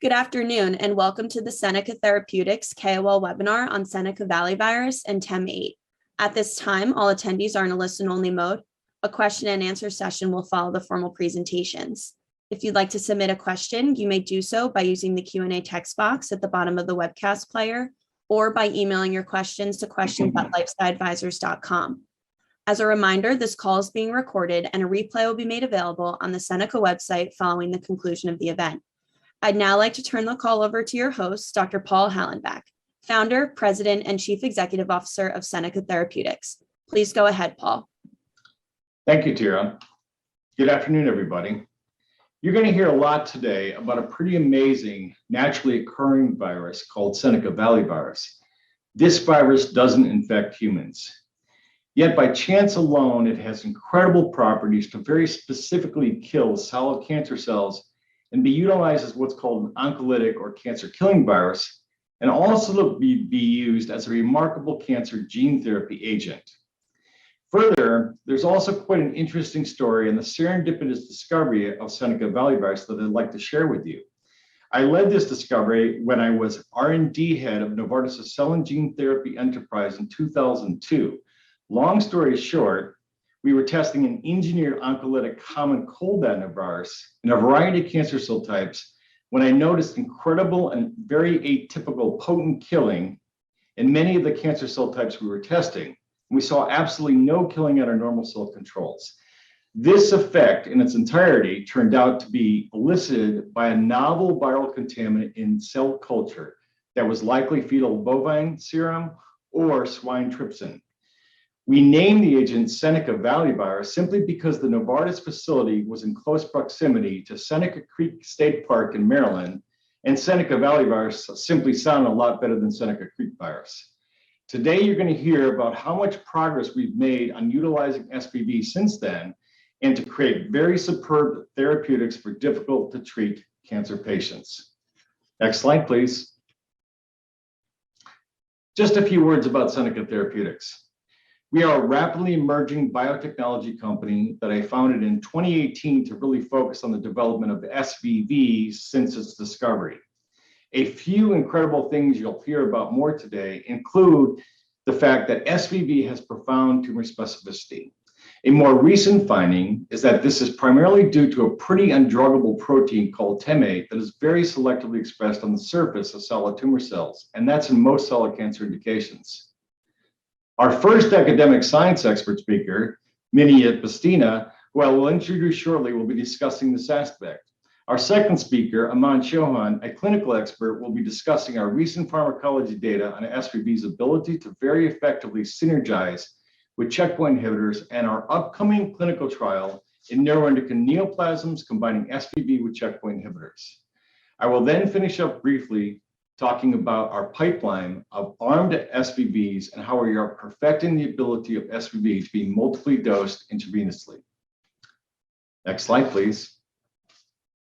Good afternoon, and welcome to the Seneca Therapeutics KOL Webinar on Seneca Valley virus and TEM8. At this time, all attendees are in a listen-only mode. A question and answer session will follow the formal presentations. If you'd like to submit a question, you may do so by using the Q&A text box at the bottom of the webcast player or by emailing your questions to questions@lifesciadvisors.com. As a reminder, this call is being recorded and a replay will be made available on the Seneca website following the conclusion of the event. I'd now like to turn the call over to your host, Dr. Paul Hallenbeck, Founder, President, and Chief Executive Officer of Seneca Therapeutics. Please go ahead, Paul. Thank you, Tara. Good afternoon, everybody. You're going to hear a lot today about a pretty amazing naturally occurring virus called Seneca Valley virus. This virus doesn't infect humans. Yet by chance alone, it has incredible properties to very specifically kill solid cancer cells and be utilized as what's called an oncolytic or cancer-killing virus, and also be used as a remarkable cancer gene therapy agent. Further, there's also quite an interesting story in the serendipitous discovery of Seneca Valley virus that I'd like to share with you. I led this discovery when I was R&D head of Novartis' cell and gene therapy enterprise in 2002. Long story short, we were testing an engineered oncolytic common cold adenovirus in a variety of cancer cell types when I noticed incredible and very atypical potent killing in many of the cancer cell types we were testing. We saw absolutely no killing at our normal cell controls. This effect in its entirety turned out to be elicited by a novel viral contaminant in cell culture that was likely fetal bovine serum or swine trypsin. We named the agent Seneca Valley virus simply because the Novartis facility was in close proximity to Seneca Creek State Park in Maryland, and Seneca Valley virus simply sounded a lot better than Seneca Creek virus. Today, you're going to hear about how much progress we've made on utilizing SVV since then, and to create very superb therapeutics for difficult to treat cancer patients. Next slide, please. Just a few words about Seneca Therapeutics. We are a rapidly emerging biotechnology company that I founded in 2018 to really focus on the development of SVV since its discovery. A few incredible things you'll hear about more today include the fact that SVV has profound tumor specificity. A more recent finding is that this is primarily due to a pretty undruggable protein called TEM8 that is very selectively expressed on the surface of solid tumor cells, and that's in most solid cancer indications. Our first academic science expert speaker, Mihnea Bostina, who I will introduce shortly, will be discussing this aspect. Our second speaker, Aman, Chauhan, a clinical expert, will be discussing our recent pharmacology data on SVV's ability to very effectively synergize with checkpoint inhibitors and our upcoming clinical trial in neuroendocrine neoplasms combining SVV with checkpoint inhibitors. I will then finish up briefly talking about our pipeline of armed SVVs and how we are perfecting the ability of SVV to be multiply dosed intravenously. Next slide, please.